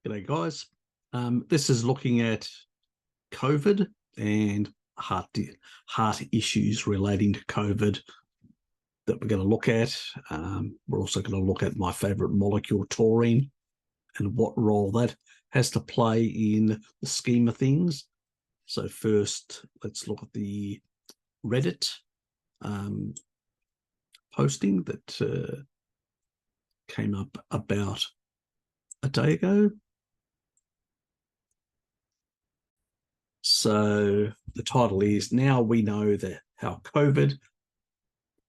G'day, guys. This is looking at COVID and heart issues relating to COVID that we're going to look at. We're also going to look at my favourite molecule, taurine, and what role that has to play in the scheme of things. So first, let's look at the Reddit posting that came up about a day ago. So the title is, "Now we know that how COVID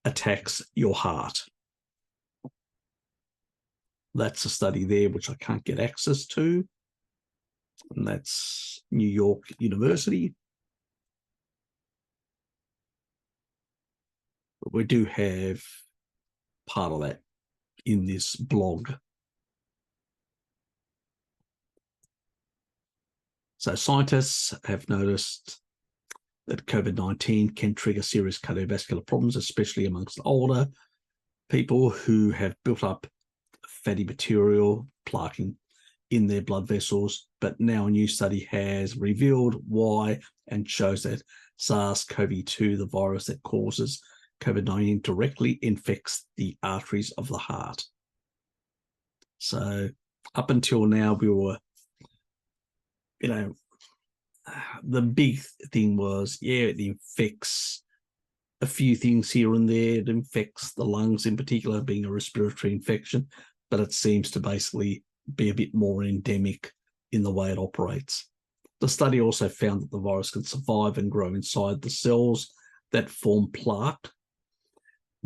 attacks your heart." That's a study there which I can't get access to, and that's New York University. But we do have part of that in this blog. So scientists have noticed that COVID-19 can trigger serious cardiovascular problems, especially amongst older people who have built up fatty material, plaquing in their blood vessels. But now a new study has revealed why and shows that SARS-CoV-2, the virus that causes COVID-19, directly infects the arteries of the heart. So up until now, we were, the big thing was, it infects a few things here and there. It infects the lungs in particular, being a respiratory infection, but it seems to basically be a bit more endemic in the way it operates. The study also found that the virus can survive and grow inside the cells that form plaque,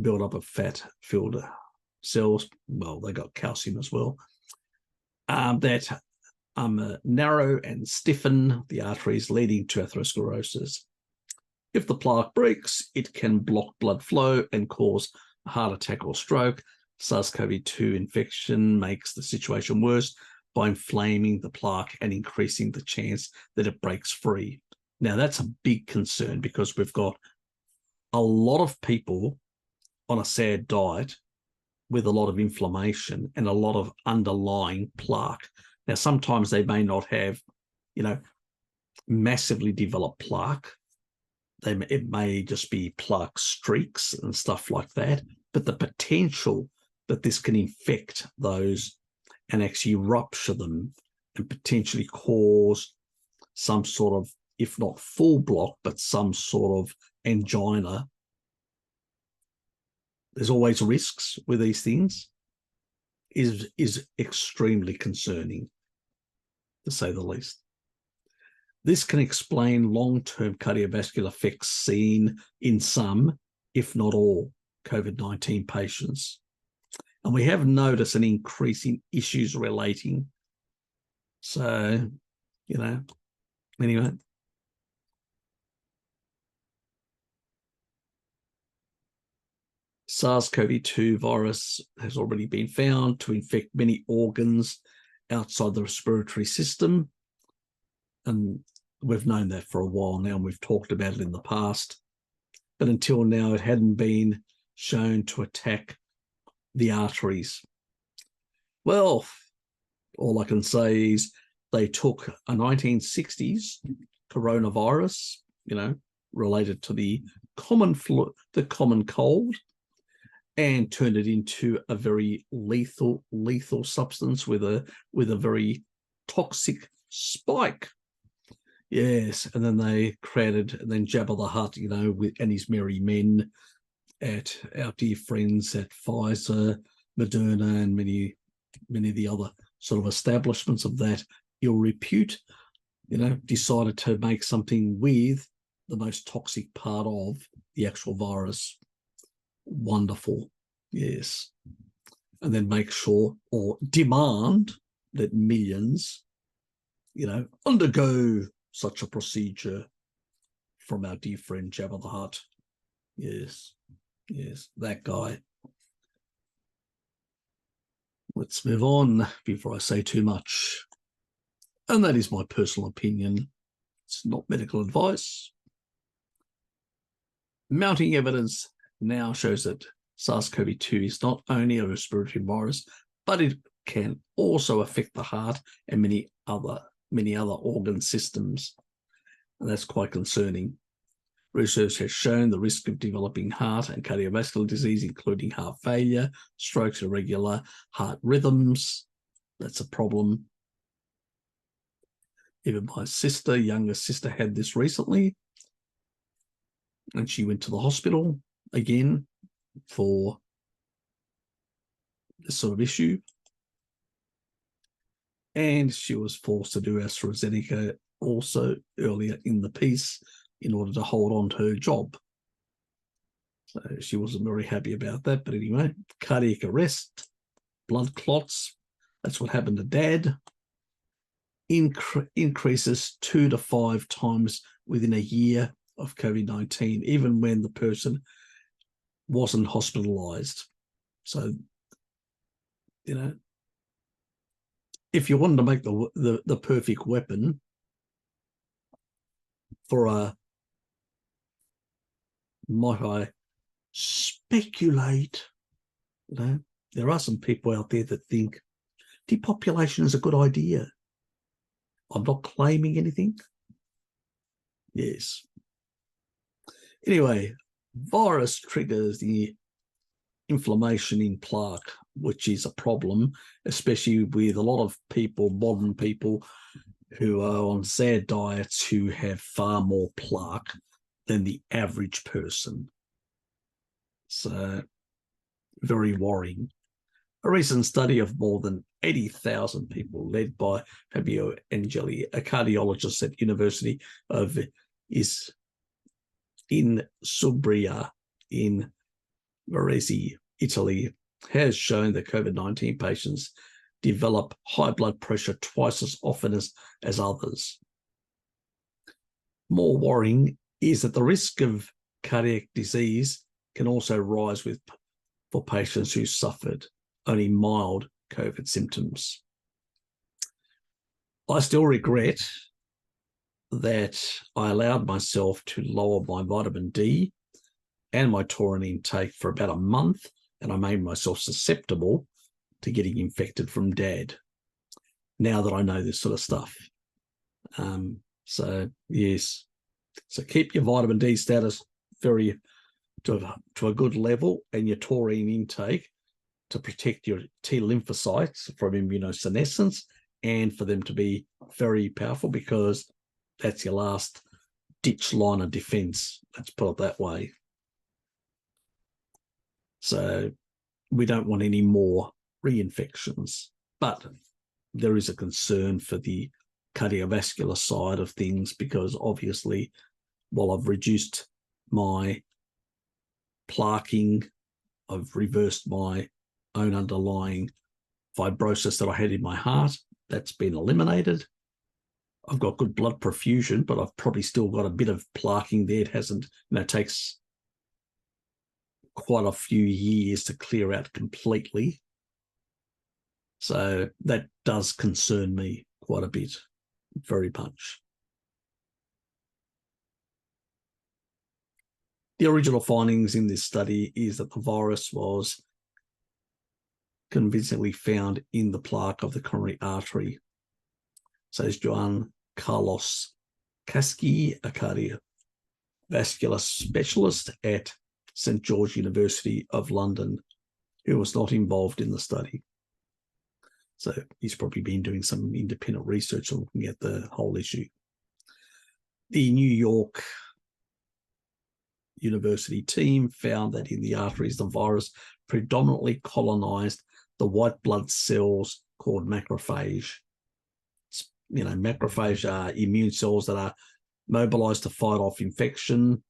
build up of fat-filled cells. Well, they got calcium as well. That narrow and stiffen the arteries, leading to atherosclerosis. If the plaque breaks, it can block blood flow and cause a heart attack or stroke. SARS-CoV-2 infection makes the situation worse by inflaming the plaque and increasing the chance that it breaks free. Now, that's a big concern because we've got a lot of people on a sad diet with a lot of inflammation and a lot of underlying plaque. Now, sometimes they may not have, massively developed plaque. It may just be plaque streaks and stuff like that. But the potential that this can infect those and actually rupture them and potentially cause some sort of, if not full block, but some sort of angina. There's always risks with these things, is extremely concerning, to say the least. This can explain long-term cardiovascular effects seen in some, if not all, COVID-19 patients. And we have noticed an increase in issues relating. So, anyway. SARS-CoV-2 virus has already been found to infect many organs outside the respiratory system. And we've known that for a while now, and we've talked about it in the past. But until now, it hadn't been shown to attack the arteries. Well, all I can say is they took a 1960s coronavirus, related to the common flu, the common cold, and turned it into a very lethal substance with a very toxic spike. Yes, and then they created, and then Jabba the Hutt, and his merry men at our dear friends at Pfizer, Moderna, and many of the other sort of establishments of that ill repute, decided to make something with the most toxic part of the actual virus. Wonderful, yes. And then make sure or demand that millions, undergo such a procedure from our dear friend Jabba the Hutt. Yes, that guy. Let's move on before I say too much. And that is my personal opinion. It's not medical advice. Mounting evidence now shows that SARS-CoV-2 is not only a respiratory virus, but it can also affect the heart and many other organ systems. And that's quite concerning. Research has shown the risk of developing heart and cardiovascular disease, including heart failure, strokes, irregular heart rhythms. That's a problem. Even my younger sister, had this recently, and she went to the hospital again for this sort of issue. And she was forced to do AstraZeneca also earlier in the piece in order to hold on to her job. So she wasn't very happy about that. But anyway, cardiac arrest, blood clots, that's what happened to Dad. Increases 2 to 5 times within a year of COVID-19, even when the person wasn't hospitalized. So, if you wanted to make the perfect weapon for might I speculate, there are some people out there that think depopulation is a good idea. I'm not claiming anything. Yes. Anyway, virus triggers the inflammation in plaque, which is a problem, especially with a lot of people, modern people, who are on sad diets who have far more plaque than the average person. So, very worrying. A recent study of more than 80,000 people, led by Fabio Angeli, a cardiologist at University of Subria in Varese, Italy, has shown that COVID-19 patients develop high blood pressure twice as often as others. More worrying is that the risk of cardiac disease can also rise for patients who suffered only mild COVID symptoms. I still regret that I allowed myself to lower my vitamin D and my taurine intake for about a month, and I made myself susceptible to getting infected from Dad, now that I know this sort of stuff. So, yes. So keep your vitamin D status to a good level, and your taurine intake to protect your T lymphocytes from immunosenescence and for them to be very powerful, because that's your last ditch line of defense. Let's put it that way. So we don't want any more reinfections, but there is a concern for the cardiovascular side of things, because obviously, while I've reduced my plaquing, I've reversed my own underlying fibrosis that I had in my heart. That's been eliminated. I've got good blood perfusion, but I've probably still got a bit of plaquing there. It hasn't, it takes quite a few years to clear out completely. So that does concern me quite a bit, very much. The original findings in this study is that the virus was convincingly found in the plaque of the coronary artery, says Joan Carlos Kasky, a cardiovascular specialist at St. George University of London, who was not involved in the study. So he's probably been doing some independent research on looking at the whole issue. The New York University team found that in the arteries, the virus predominantly colonized the white blood cells called macrophage. Macrophage are immune cells that are mobilized to fight off infection,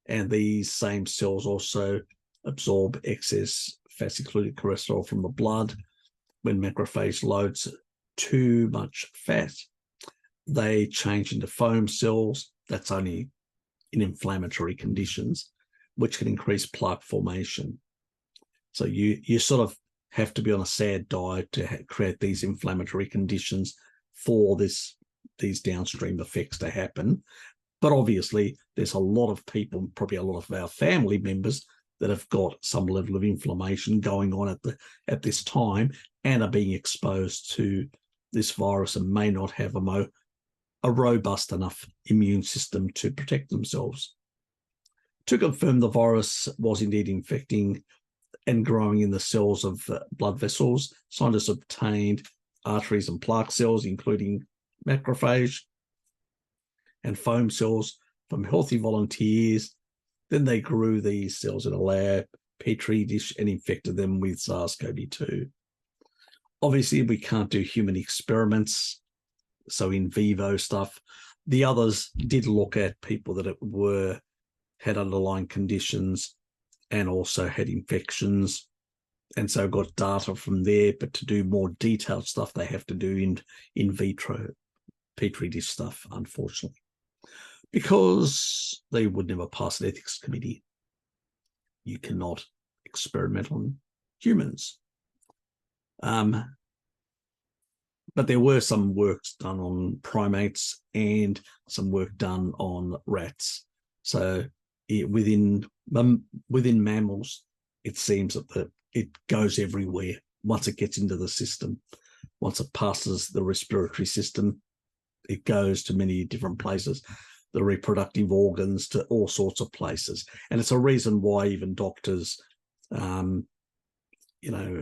and these same cells also absorb excess fats, including cholesterol, from the blood. When macrophage loads too much fat, they change into foam cells. That's only in inflammatory conditions, which can increase plaque formation. So you sort of have to be on a sad diet to create these inflammatory conditions for these downstream effects to happen. But obviously, there's a lot of people, probably a lot of our family members, that have got some level of inflammation going on at this time and are being exposed to this virus and may not have a robust enough immune system to protect themselves. To confirm the virus was indeed infecting and growing in the cells of blood vessels, scientists obtained arteries and plaque cells, including macrophage and foam cells from healthy volunteers. Then they grew these cells in a lab, petri dish, and infected them with SARS-CoV-2. Obviously, we can't do human experiments, so in vivo stuff. The others did look at people that had underlying conditions and also had infections, and so got data from there. But to do more detailed stuff, they have to do in vitro petri dish stuff, unfortunately, because they would never pass an ethics committee. You cannot experiment on humans. But there were some works done on primates and some work done on rats. So within mammals, it seems that it goes everywhere once it gets into the system. Once it passes the respiratory system, it goes to many different places, the reproductive organs, to all sorts of places. And it's a reason why even doctors,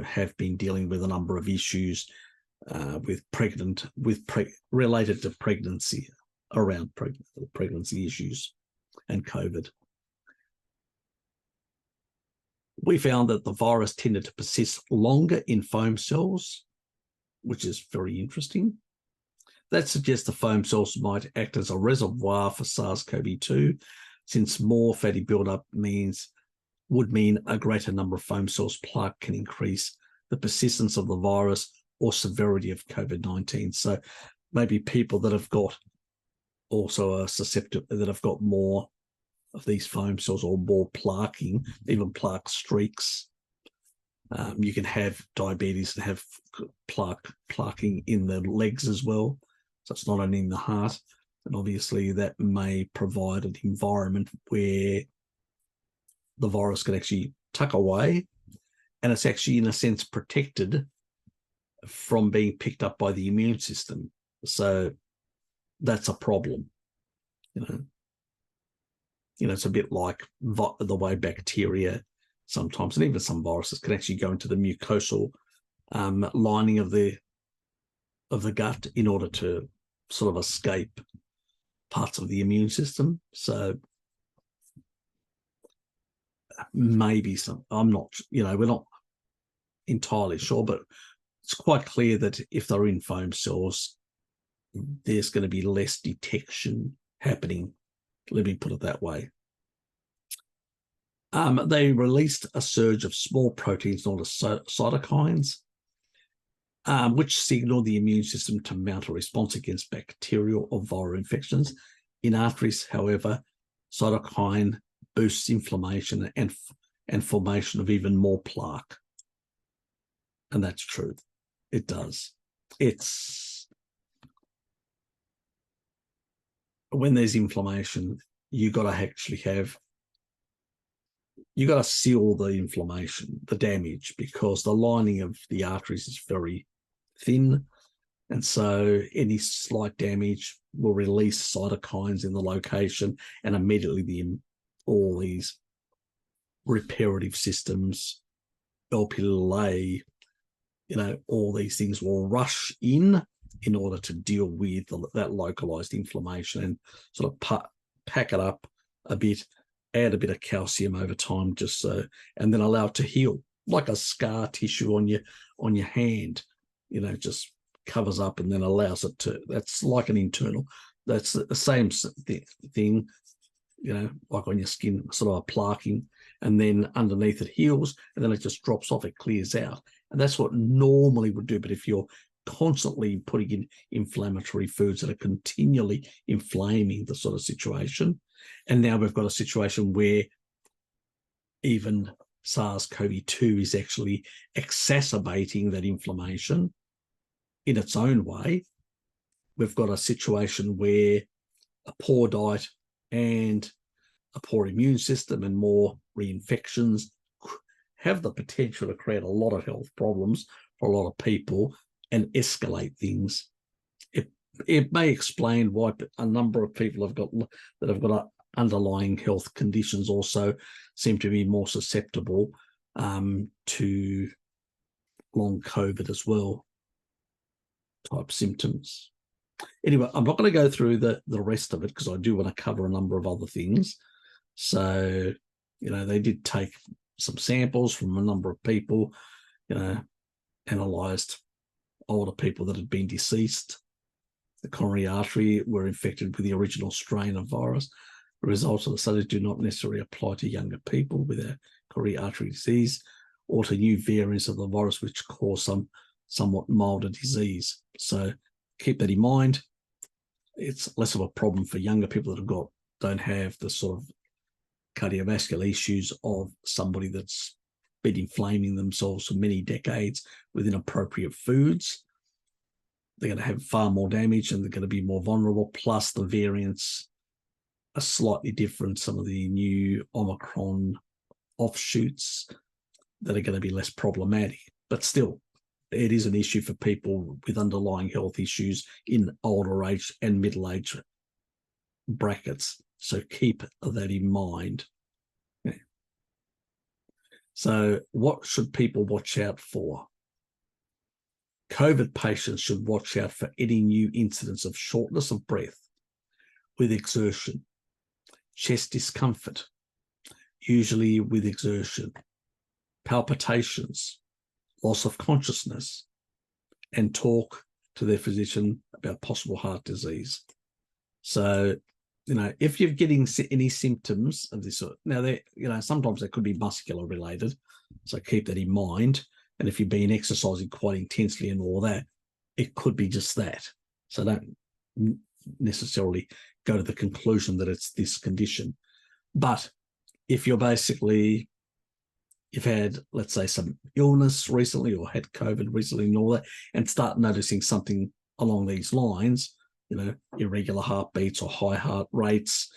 have been dealing with a number of issues related to pregnancy, around pregnancy issues and COVID. We found that the virus tended to persist longer in foam cells, which is very interesting. That suggests the foam cells might act as a reservoir for SARS-CoV-2, since more fatty buildup would mean a greater number of foam cells plaque can increase the persistence of the virus or severity of COVID-19. So maybe people that have got also that have got more of these foam cells or more plaquing, even plaque streaks. You can have diabetes and have plaquing in the legs as well. So it's not only in the heart. And obviously that may provide an environment where the virus can actually tuck away, and it's actually in a sense protected from being picked up by the immune system. So that's a problem. It's a bit like the way bacteria sometimes, and even some viruses, can actually go into the mucosal lining of the gut in order to sort of escape parts of the immune system. So maybe we're not entirely sure, but it's quite clear that if they're in foam cells, there's going to be less detection happening. Let me put it that way. They released a surge of small proteins known as cytokines, which signal the immune system to mount a response against bacterial or viral infections. In arteries, however, cytokine boosts inflammation and formation of even more plaque. And that's true. It does. When there's inflammation, you got to seal the inflammation, the damage, because the lining of the arteries is very thin. And so any slight damage will release cytokines in the location, and immediately all these reparative systems, LP-A, all these things will rush in order to deal with that localized inflammation and sort of pack it up a bit, add a bit of calcium over time, just so, and then allow it to heal like a scar tissue on your hand. Just covers up and then allows it to. That's like an internal. That's the same thing, like on your skin, sort of a plaquing, and then underneath it heals, and then it just drops off. It clears out, and that's what normally would do. But if you're constantly putting in inflammatory foods that are continually inflaming the sort of situation, and now we've got a situation where even SARS-CoV-2 is actually exacerbating that inflammation in its own way. We've got a situation where a poor diet and a poor immune system and more reinfections, have the potential to create a lot of health problems for a lot of people and escalate things. It may explain why a number of people have got underlying health conditions also seem to be more susceptible to long COVID as well type symptoms. Anyway, I'm not going to go through the rest of it because I do want to cover a number of other things. So, they did take some samples from a number of people, analysed older people that had been deceased. The coronary artery were infected with the original strain of virus. The results of the studies do not necessarily apply to younger people with a coronary artery disease or to new variants of the virus which cause some somewhat milder disease. So keep that in mind. It's less of a problem for younger people that don't have the sort of cardiovascular issues of somebody that's been inflaming themselves for many decades with inappropriate foods. They're going to have far more damage and they're going to be more vulnerable. Plus the variants are slightly different. Some of the new Omicron offshoots that are going to be less problematic, but still it is an issue for people with underlying health issues in older age and middle age brackets. So keep that in mind. Yeah. So what should people watch out for? COVID patients should watch out for any new incidents of shortness of breath with exertion, chest discomfort, usually with exertion, palpitations, loss of consciousness, and talk to their physician about possible heart disease. So, if you're getting any symptoms of this sort, now sometimes they could be muscular related, so keep that in mind. And if you've been exercising quite intensely and all that, it could be just that. So don't necessarily go to the conclusion that it's this condition. But if you've had, let's say, some illness recently or had COVID recently and all that, and start noticing something along these lines, irregular heartbeats or high heart rates,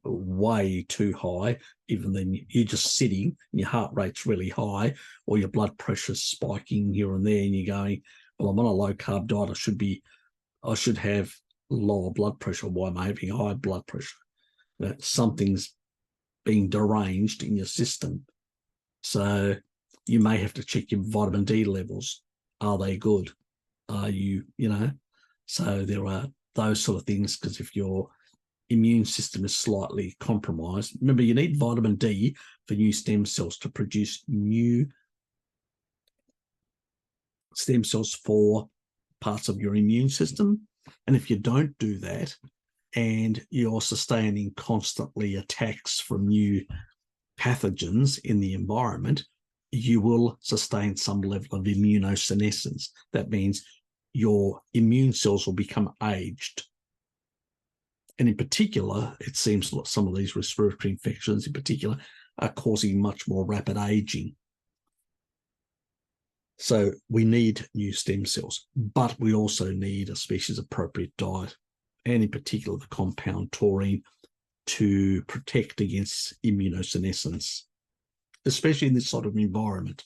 way too high, even then you're just sitting and your heart rate's really high, or your blood pressure's spiking here and there, and you're going, well, I'm on a low carb diet, I should have lower blood pressure. Why am I having high blood pressure? Something's being deranged in your system. So you may have to check your vitamin D levels. Are they good? Are you, so there are those sort of things, because if your immune system is slightly compromised, remember you need vitamin D for new stem cells to produce new stem cells for parts of your immune system. And if you don't do that and you're sustaining constantly attacks from new pathogens in the environment, you will sustain some level of immunosenescence. That means your immune cells will become aged. And in particular, it seems like some of these respiratory infections in particular are causing much more rapid aging. So we need new stem cells, but we also need a species-appropriate diet, and in particular the compound taurine, to protect against immunosenescence, especially in this sort of environment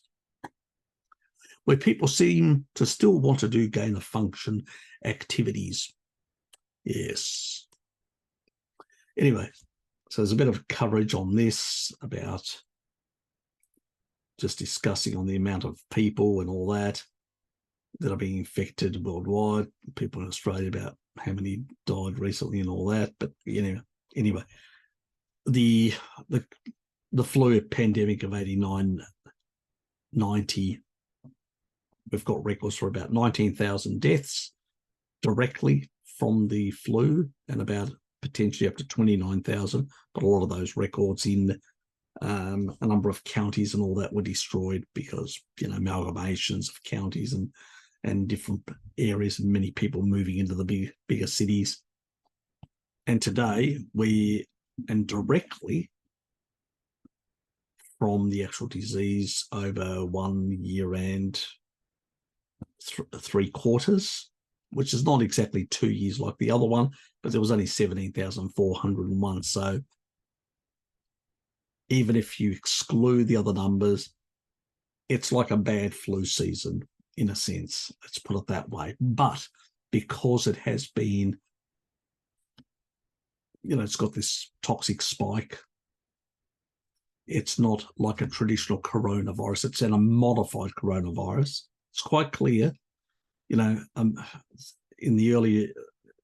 where people seem to still want to do gain-of-function activities. Yes. Anyway, so there's a bit of coverage on this about just discussing on the amount of people and all that are being infected worldwide, people in Australia, about how many died recently and all that. But anyway, the flu pandemic of 89, 90, we've got records for about 19,000 deaths directly from the flu, and about potentially up to 29,000, but a lot of those records in a number of counties and all that were destroyed because, amalgamations of counties and different areas, and many people moving into the bigger cities. And today, directly from the actual disease over 1 year and 3 quarters, which is not exactly 2 years like the other one, but there was only 17,401. So even if you exclude the other numbers, it's like a bad flu season in a sense. Let's put it that way. But because it has been, it's got this toxic spike, it's not like a traditional coronavirus. It's a modified coronavirus. It's quite clear, in the early,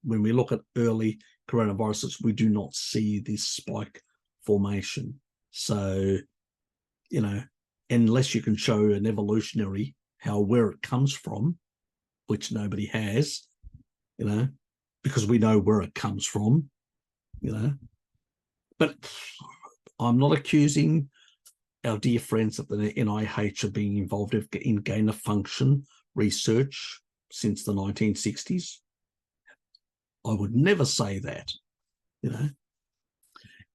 when we look at early coronaviruses, we do not see this spike formation. So, unless you can show an evolutionary where it comes from, which nobody has, because we know where it comes from, But I'm not accusing our dear friends at the NIH of being involved in gain-of-function research since the 1960s. I would never say that,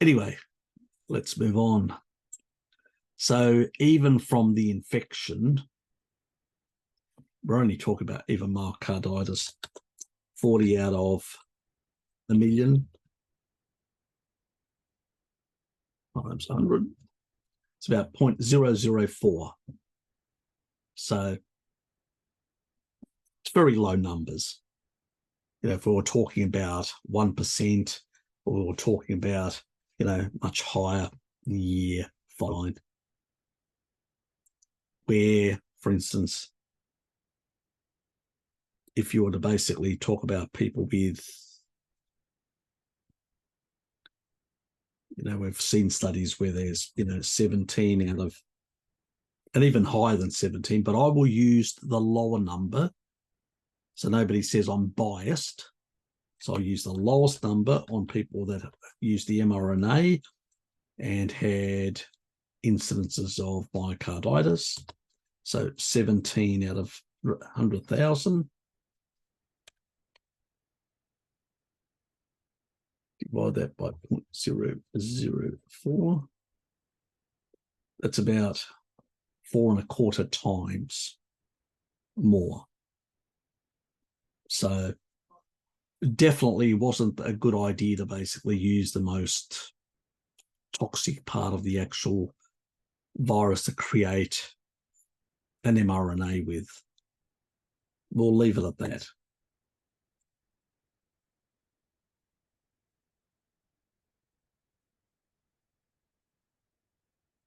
Anyway, let's move on. So even from the infection, we're only talking about even myocarditis, 40 out of a million times 100. It's about 0.004. So it's very low numbers. If we were talking about 1%, or we were talking about, much higher, fine. Where, for instance, if you were to basically talk about people with, we've seen studies where there's, 17 out of, and even higher than 17, but I will use the lower number. So nobody says I'm biased. So I'll use the lowest number on people that used the mRNA and had incidences of myocarditis. So 17 out of 100,000. Divide that by 0.004. That's about 4.25 times more. So definitely wasn't a good idea to basically use the most toxic part of the actual virus to create an mRNA with. We'll leave it at that.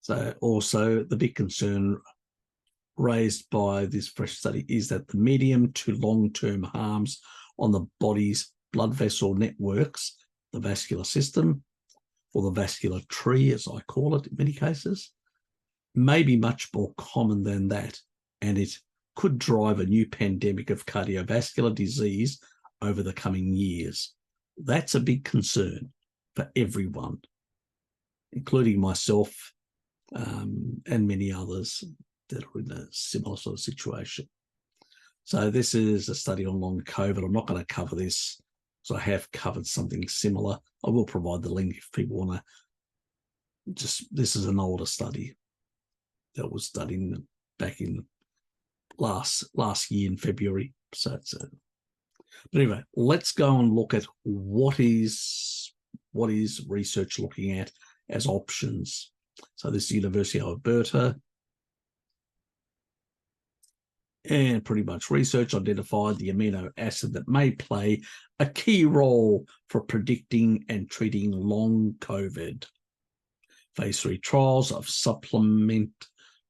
So also the big concern raised by this fresh study is that the medium to long-term harms on the body's blood vessel networks, the vascular system, or the vascular tree, as I call it in many cases, may be much more common than that, and it could drive a new pandemic of cardiovascular disease over the coming years. That's a big concern for everyone, including myself and many others that are in a similar sort of situation. So this is a study on long COVID. I'm not going to cover this because I have covered something similar. I will provide the link if people want to. This is an older study that was done back in last year in February. So it's but anyway, let's go and look at what is research looking at as options. So this is University of Alberta, and pretty much research identified the amino acid that may play a key role for predicting and treating long COVID. Phase 3 trials of supplement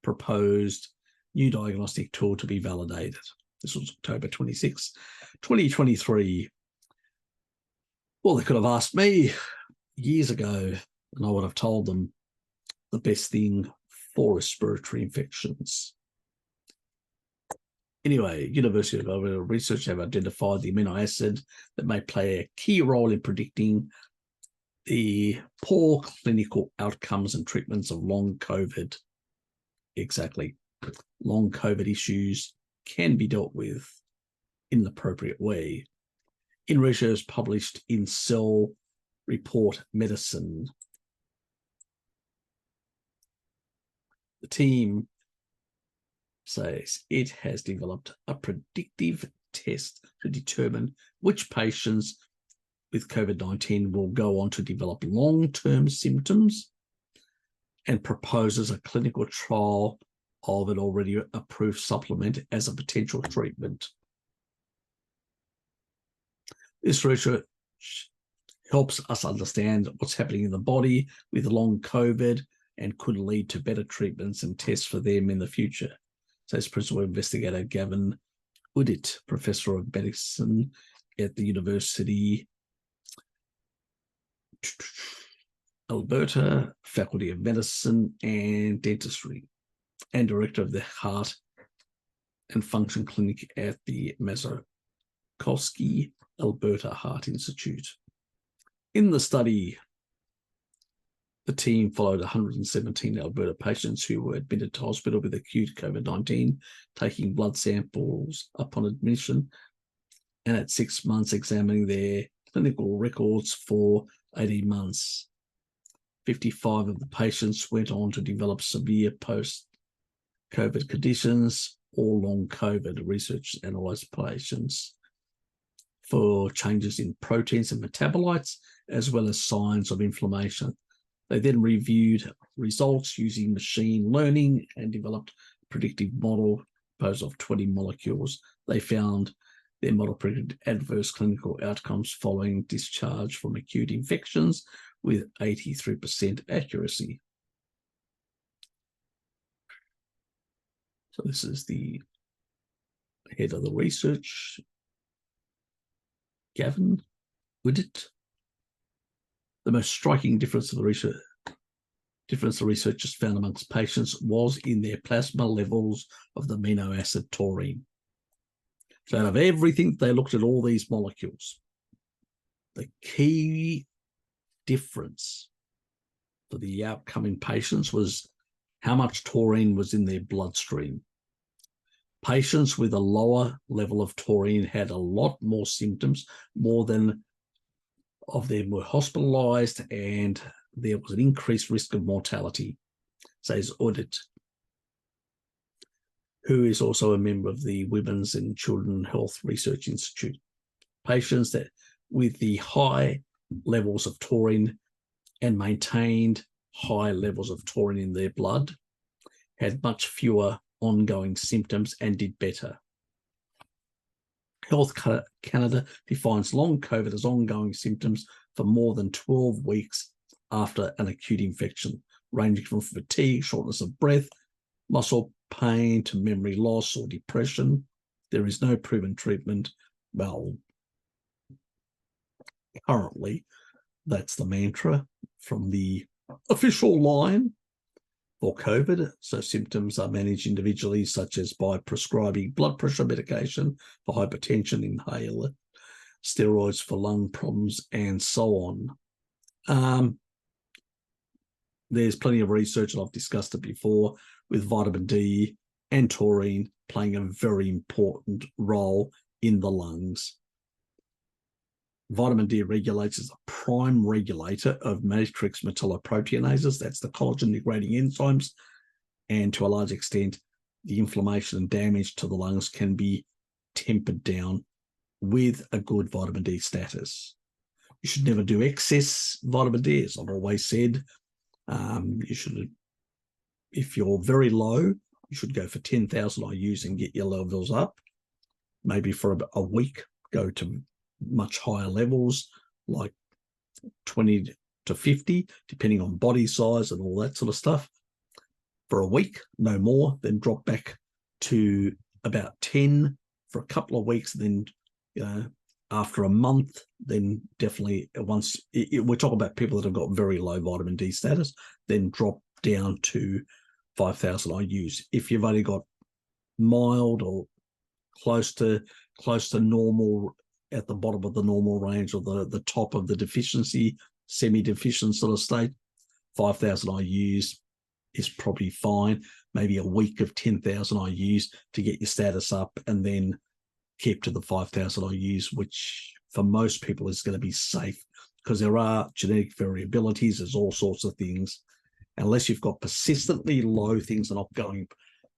proposed new diagnostic tool to be validated. This was October 26, 2023. Well, they could have asked me years ago, and I would have told them the best thing for respiratory infections. Anyway, University of Alberta research have identified the amino acid that may play a key role in predicting the poor clinical outcomes and treatments of long COVID. Exactly. Long COVID issues can be dealt with in an appropriate way. In research published in Cell Report Medicine, the team says it has developed a predictive test to determine which patients with COVID-19 will go on to develop long-term symptoms and proposes a clinical trial of an already approved supplement as a potential treatment. This research helps us understand what's happening in the body with long COVID and could lead to better treatments and tests for them in the future, says Principal Investigator Gavin Udit, Professor of Medicine at the University Alberta, Faculty of Medicine and Dentistry, and Director of the Heart and Function Clinic at the Mazakovsky Alberta Heart Institute. In the study, the team followed 117 Alberta patients who were admitted to hospital with acute COVID-19, taking blood samples upon admission, and at 6 months examining their clinical records for 18 months. 55 of the patients went on to develop severe post-COVID conditions or long COVID. Research analysed patients for changes in proteins and metabolites, as well as signs of inflammation. They then reviewed results using machine learning and developed a predictive model composed of 20 molecules. They found their model predicted adverse clinical outcomes following discharge from acute infections with 83% accuracy. So this is the head of the research, Gavin Udit. The most striking difference the researchers found amongst patients was in their plasma levels of the amino acid taurine. So out of everything, they looked at all these molecules. The key difference for the outcome patients was how much taurine was in their bloodstream. Patients with a lower level of taurine had a lot more symptoms, more than of them were hospitalized, and there was an increased risk of mortality, says Udit, who is also a member of the Women's and Children's Health Research Institute. Patients that with the high levels of taurine and maintained high levels of taurine in their blood had much fewer ongoing symptoms and did better. Health Canada defines long COVID as ongoing symptoms for more than 12 weeks after an acute infection, ranging from fatigue, shortness of breath, muscle pain to memory loss or depression. There is no proven treatment. Well, currently, that's the mantra from the official line for COVID. So symptoms are managed individually, such as by prescribing blood pressure medication for hypertension, inhaler, steroids for lung problems, and so on. There's plenty of research, and I've discussed it before, with vitamin D and taurine playing a very important role in the lungs. Vitamin D regulates as a prime regulator of matrix metalloproteinases, that's the collagen-degrading enzymes, and to a large extent, the inflammation and damage to the lungs can be tempered down with a good vitamin D status. You should never do excess vitamin D, as I've always said. You should, if you're very low, you should go for 10,000 IUs and get your levels up. Maybe for a week, go to much higher levels, like 20 to 50, depending on body size and all that sort of stuff. For a week, no more, then drop back to about 10 for a couple of weeks. Then, after a month, then definitely once we're talking about people that have got very low vitamin D status, then drop down to 5,000 IUs. If you've only got mild or close to normal, at the bottom of the normal range, or the top of the deficiency, semi-deficient sort of state, 5,000 IUs is probably fine. Maybe a week of 10,000 IUs to get your status up, and then keep to the 5,000 IUs, which for most people is going to be safe, because there are genetic variabilities. There's all sorts of things. Unless you've got persistently low things are not going,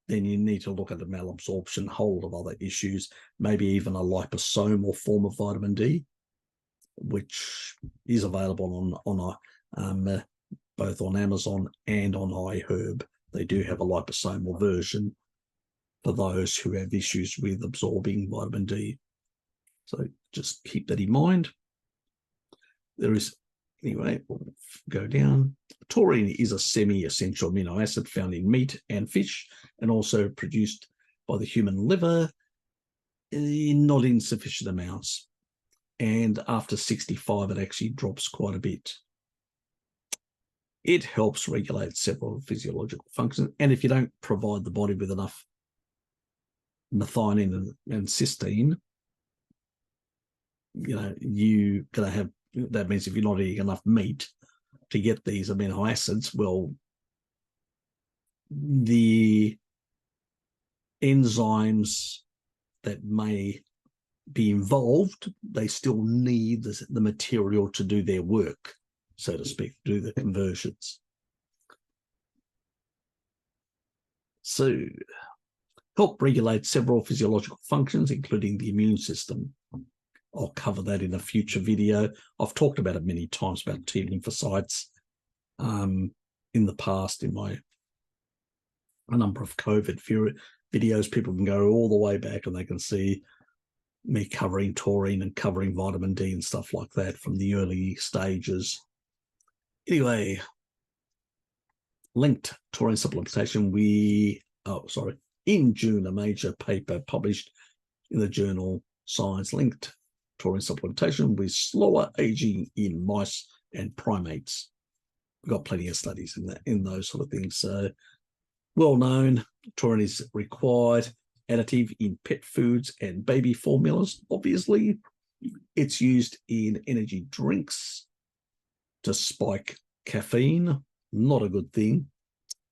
then you need to look at the malabsorption, whole of other issues, maybe even a liposomal form of vitamin D, which is available on a both on Amazon and on iHerb. They do have a liposomal version for those who have issues with absorbing vitamin D. So just keep that in mind. There is, anyway, we'll go down. Taurine is a semi-essential amino acid found in meat and fish, and also produced by the human liver, not in sufficient amounts. And after 65, it actually drops quite a bit. It helps regulate several physiological functions. And if you don't provide the body with enough methionine and cysteine, you're going to have, that means if you're not eating enough meat to get these amino acids, well, the enzymes that may be involved, they still need the material to do their work, so to speak, do the conversions. So, help regulate several physiological functions, including the immune system. I'll cover that in a future video. I've talked about it many times about T lymphocytes in the past in a number of COVID videos. People can go all the way back and they can see me covering taurine and covering vitamin D and stuff like that from the early stages. Anyway, linked taurine supplementation. In June, a major paper published in the journal Science linked taurine supplementation with slower aging in mice and primates. We've got plenty of studies in those sort of things. So, well known, taurine is required additive in pet foods and baby formulas. Obviously, it's used in energy drinks to spike caffeine, not a good thing,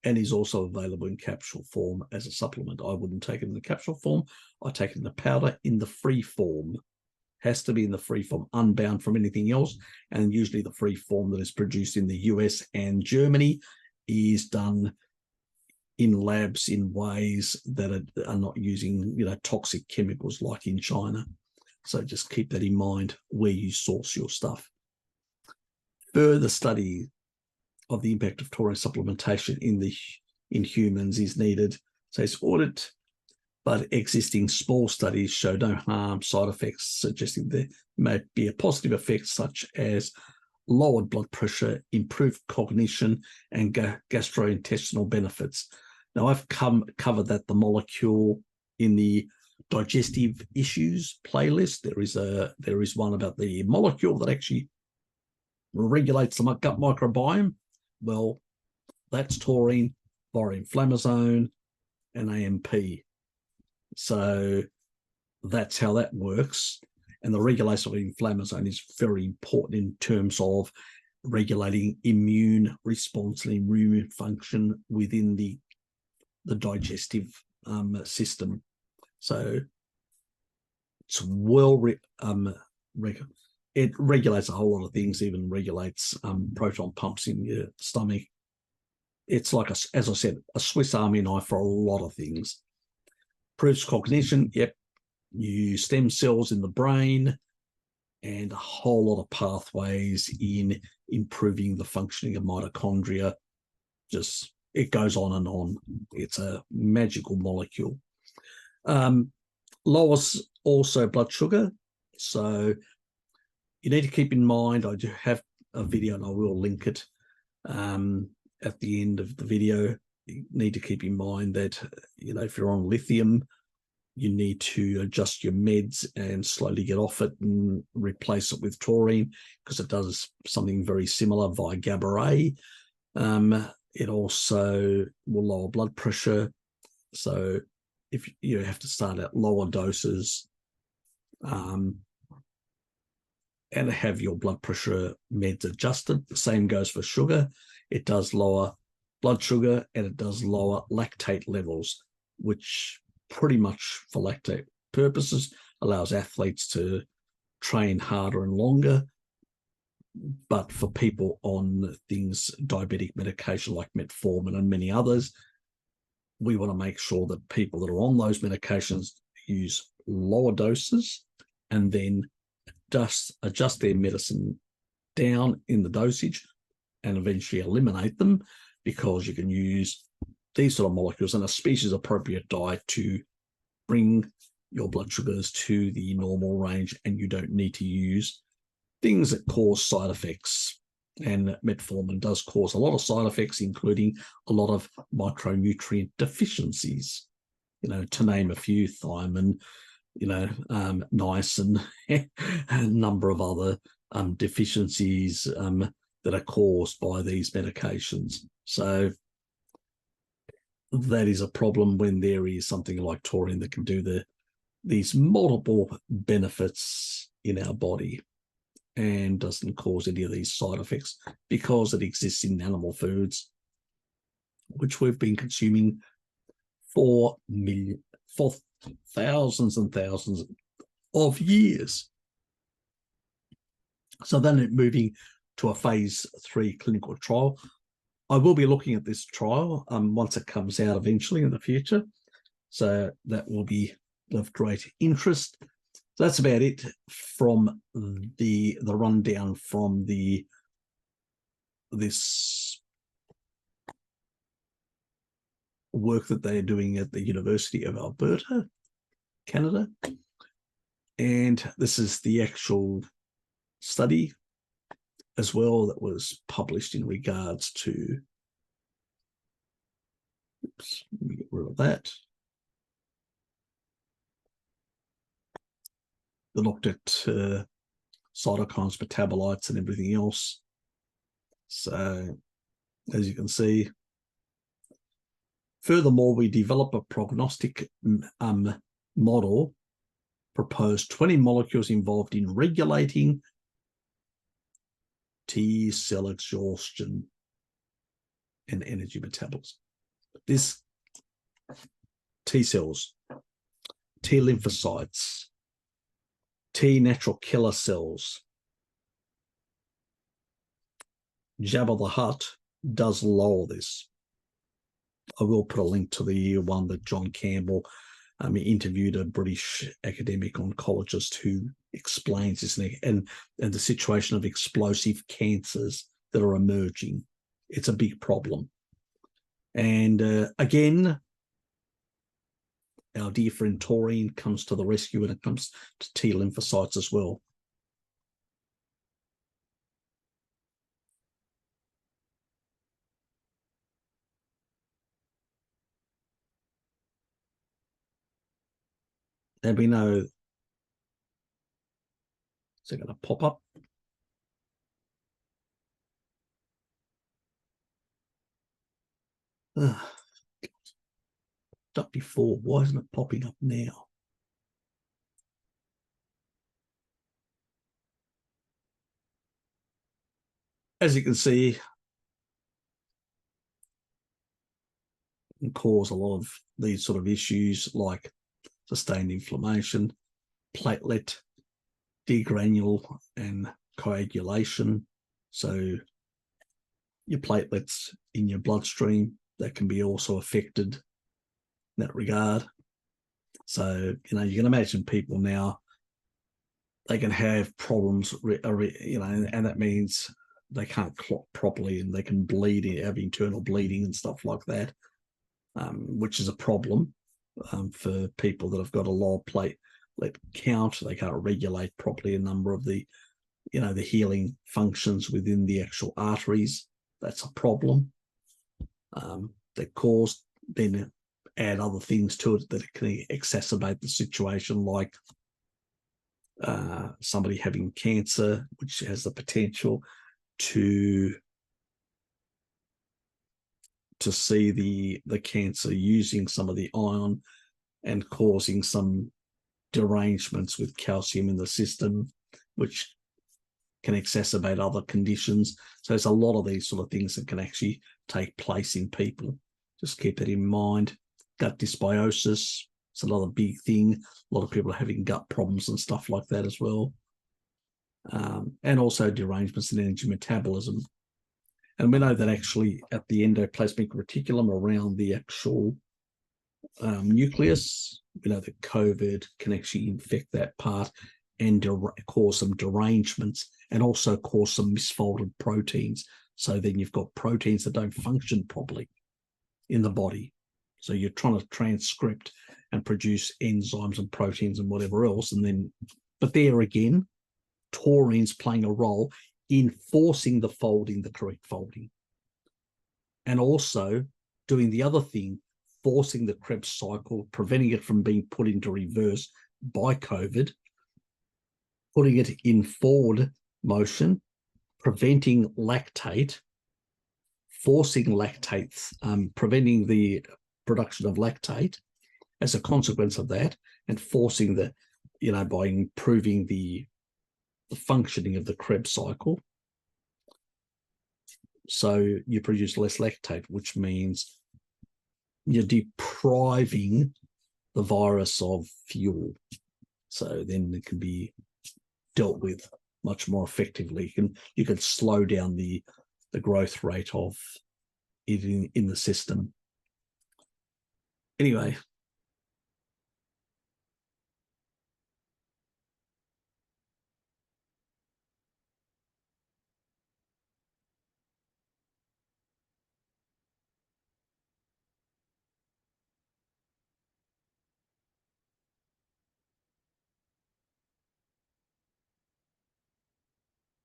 and is also available in capsule form as a supplement. I wouldn't take it in the capsule form. I take it in the powder in the free form. Has to be in the free form, unbound from anything else, and usually the free form that is produced in the US and Germany is done in labs in ways that are not using toxic chemicals like in China. So just keep that in mind where you source your stuff. Further study of the impact of taurine supplementation in humans is needed. So it's audit, but existing small studies show no harm, side effects, suggesting there may be a positive effect such as lowered blood pressure, improved cognition, and gastrointestinal benefits. Now, I've covered the molecule in the digestive issues playlist. There is one about the molecule that actually regulates the gut microbiome. Well, that's taurine, borinflammasone, and AMP. So that's how that works. And the regulation of inflammasome is very important in terms of regulating immune response and immune function within the digestive system. So it's it regulates a whole lot of things, even regulates proton pumps in your stomach. It's like, as I said, a Swiss Army knife for a lot of things. Improves cognition, yep. New stem cells in the brain and a whole lot of pathways in improving the functioning of mitochondria. Just, it goes on and on. It's a magical molecule. Lowers also blood sugar. So you need to keep in mind, I do have a video and I will link it at the end of the video. You need to keep in mind that, if you're on lithium, you need to adjust your meds and slowly get off it and replace it with taurine, because it does something very similar via GABA-A. It also will lower blood pressure. So if you have to start at lower doses and have your blood pressure meds adjusted. The same goes for sugar. It does lower blood sugar and it does lower lactate levels, which pretty much for lactate purposes allows athletes to train harder and longer. But for people on diabetic medication like metformin and many others, we want to make sure that people that are on those medications use lower doses and then just adjust their medicine down in the dosage and eventually eliminate them, because you can use these sort of molecules and a species-appropriate diet to bring your blood sugars to the normal range, and you don't need to use things that cause side effects. And metformin does cause a lot of side effects, including a lot of micronutrient deficiencies, to name a few: thiamine, niacin, and a number of other deficiencies that are caused by these medications. So that is a problem when there is something like taurine that can do these multiple benefits in our body and doesn't cause any of these side effects, because it exists in animal foods, which we've been consuming for thousands and thousands of years. So then moving to a phase 3 clinical trial. I will be looking at this trial once it comes out eventually in the future. So that will be of great interest. So that's about it from the rundown from this work that they're doing at the University of Alberta, Canada. And this is the actual study as well that was published in regards to, oops, let me get rid of that. They looked at cytokines, metabolites, and everything else. So, as you can see, furthermore, we develop a prognostic model, proposed 20 molecules involved in regulating T cell exhaustion and energy metabolism. This T cells, T lymphocytes, T natural killer cells, Jabba the Hutt does lower this. I will put a link to the one that John Campbell interviewed a British academic oncologist who explains this and the situation of explosive cancers that are emerging. It's a big problem. And again, our dear friend taurine comes to the rescue when it comes to T lymphocytes as well. And we know, is it going to pop up? Up before, why isn't it popping up now? As you can see, it can cause a lot of these sort of issues like sustained inflammation, platelet degranule, and coagulation. So your platelets in your bloodstream, that can be also affected in that regard. So, you can imagine people now, they can have problems, and that means they can't clot properly and they can bleed, have internal bleeding and stuff like that, which is a problem for people that have got a low platelet count. They can't regulate properly a number of the, the healing functions within the actual arteries. That's a problem that cause, then add other things to it that can exacerbate the situation, like somebody having cancer, which has the potential to see the cancer using some of the iron and causing some derangements with calcium in the system, which can exacerbate other conditions. So there's a lot of these sort of things that can actually take place in people. Just keep that in mind. Gut dysbiosis, it's another big thing. A lot of people are having gut problems and stuff like that as well. And also derangements in energy metabolism. And we know that actually at the endoplasmic reticulum around the actual nucleus, we know that COVID can actually infect that part and cause some derangements, and also cause some misfolded proteins. So then you've got proteins that don't function properly in the body. So you're trying to transcript and produce enzymes and proteins and whatever else. And then, but there again, taurine's playing a role in forcing the folding, the correct folding. And also doing the other thing, forcing the Krebs cycle, preventing it from being put into reverse by COVID, putting it in forward motion, preventing lactate, forcing lactates, preventing the production of lactate as a consequence of that, and forcing the, by improving the functioning of the Krebs cycle. So you produce less lactate, which means you're depriving the virus of fuel. So then it can be dealt with much more effectively. You can slow down the growth rate of it in the system. Anyway.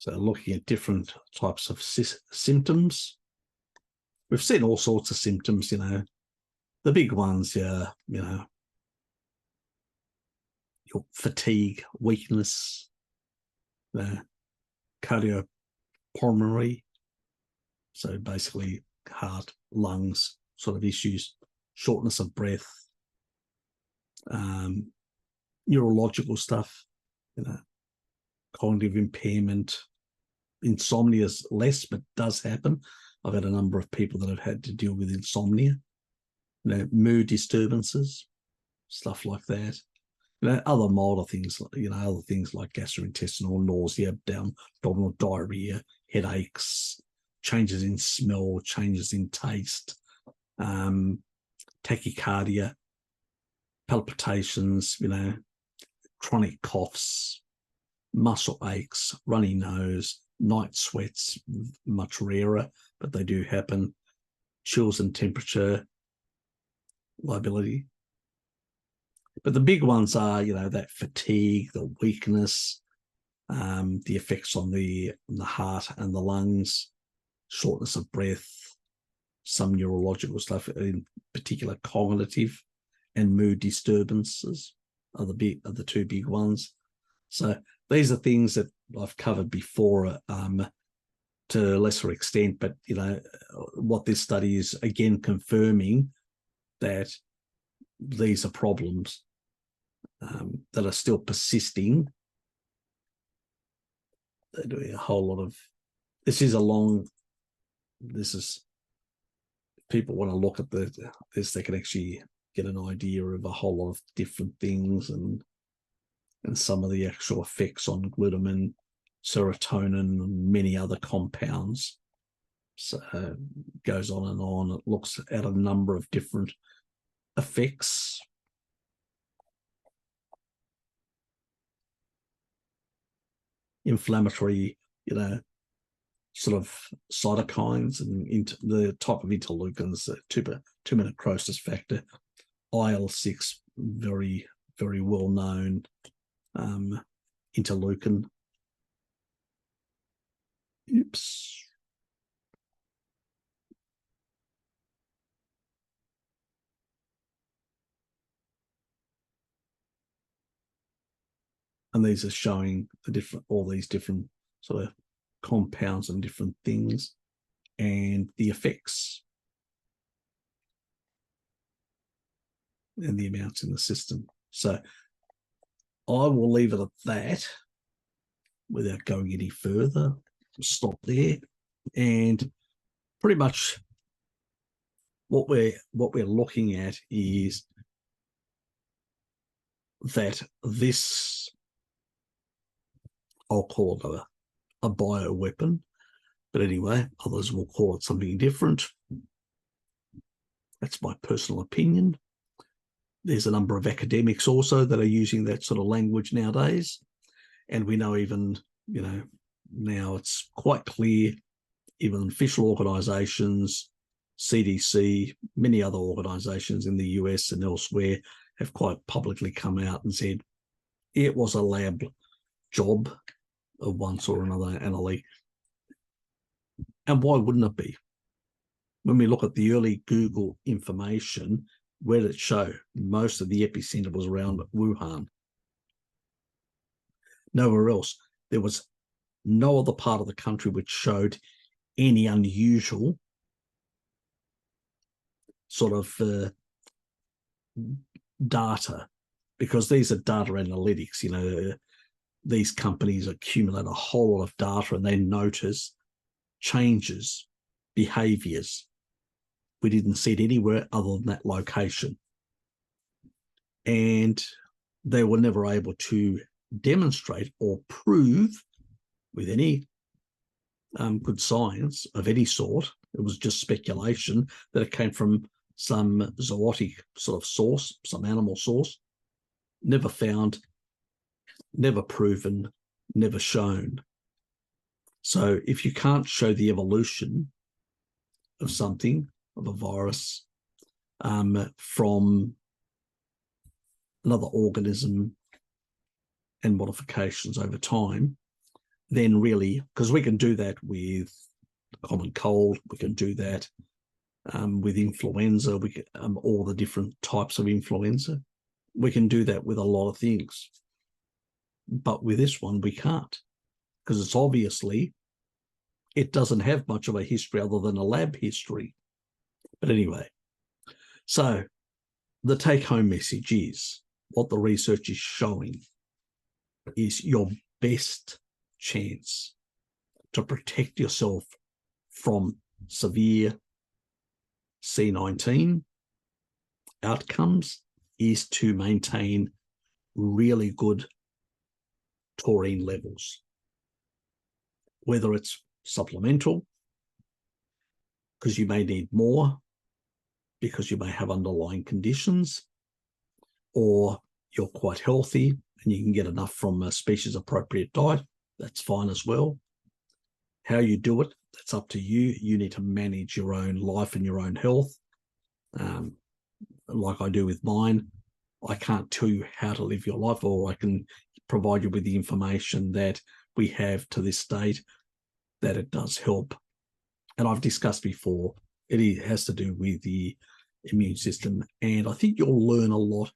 So looking at different types of symptoms. We've seen all sorts of symptoms, the big ones, your fatigue, weakness, the cardiopulmonary, so basically heart, lungs sort of issues, shortness of breath, neurological stuff, cognitive impairment. Insomnia is less, but does happen. I've had a number of people that have had to deal with insomnia, mood disturbances, stuff like that. Other milder things, other things like gastrointestinal, nausea, abdominal diarrhea, headaches, changes in smell, changes in taste, tachycardia, palpitations, chronic coughs, muscle aches, runny nose, night sweats, much rarer, but they do happen, chills and temperature, liability. But the big ones are, that fatigue, the weakness, the effects on the heart and the lungs, shortness of breath, some neurological stuff, in particular cognitive and mood disturbances are the two big ones. So these are things that I've covered before to a lesser extent, but what this study is again confirming, that these are problems that are still persisting. They're doing a whole lot of, people want to look at this, they can actually get an idea of a whole lot of different things and some of the actual effects on glutamine, serotonin, and many other compounds. So it goes on and on. It looks at a number of different effects. Inflammatory, sort of cytokines and the type of interleukins, tumor necrosis factor, IL-6, very, very well known interleukin. Oops. And these are showing all these different sort of compounds and different things and the effects and the amounts in the system. So I will leave it at that without going any further. Stop there. And pretty much what we're looking at is that this, I'll call it a bioweapon, but anyway, others will call it something different. That's my personal opinion. There's a number of academics also that are using that sort of language nowadays. And we know even, now it's quite clear, even official organisations, CDC, many other organisations in the US and elsewhere have quite publicly come out and said it was a lab job of one sort or another, Annalie. And why wouldn't it be? When we look at the early Google information, where did it show? Most of the epicenter was around Wuhan. Nowhere else. There was no other part of the country which showed any unusual sort of data, because these are data analytics. These companies accumulate a whole lot of data and they notice changes, behaviors. We didn't see it anywhere other than that location. And they were never able to demonstrate or prove with any good science of any sort. It was just speculation that it came from some zootic sort of source, some animal source. Never found, never proven, never shown. So if you can't show the evolution of something, of a virus, from another organism and modifications over time, then really, because we can do that with common cold, we can do that with influenza, we can, all the different types of influenza. We can do that with a lot of things. But with this one, we can't, because it's obviously, it doesn't have much of a history other than a lab history. But anyway, so the take-home message is, what the research is showing is your best chance to protect yourself from severe C19 outcomes is to maintain really good taurine levels, whether it's supplemental, because you may need more, because you may have underlying conditions, or you're quite healthy and you can get enough from a species-appropriate diet. That's fine as well. How you do it, that's up to you. You need to manage your own life and your own health. Like I do with mine, I can't tell you how to live your life, or I can provide you with the information that we have to this date that it does help. And I've discussed before, it has to do with the immune system. And I think you'll learn a lot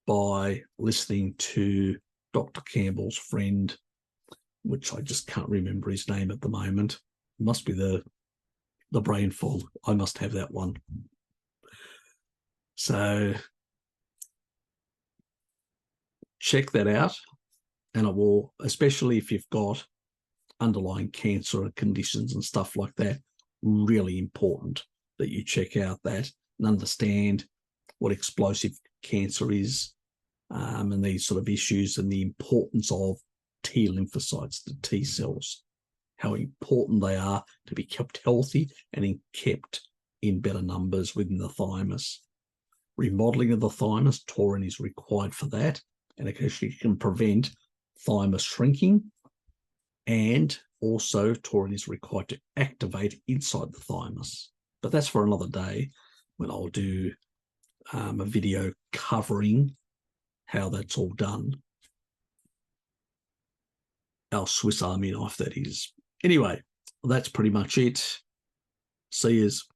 by listening to Dr. Campbell's friend, which I just can't remember his name at the moment. It must be the brain fog. I must have that one. So check that out. And it will, especially if you've got underlying cancer conditions and stuff like that, really important that you check out that and understand what explosive cancer is, and these sort of issues, and the importance of T lymphocytes, the T cells, how important they are to be kept healthy and kept in better numbers within the thymus. Remodeling of the thymus, taurine is required for that, and it actually can prevent thymus shrinking. And also taurine is required to activate inside the thymus. But that's for another day, when I'll do a video covering how that's all done. Our Swiss Army knife, that is. Anyway, that's pretty much it. See yous.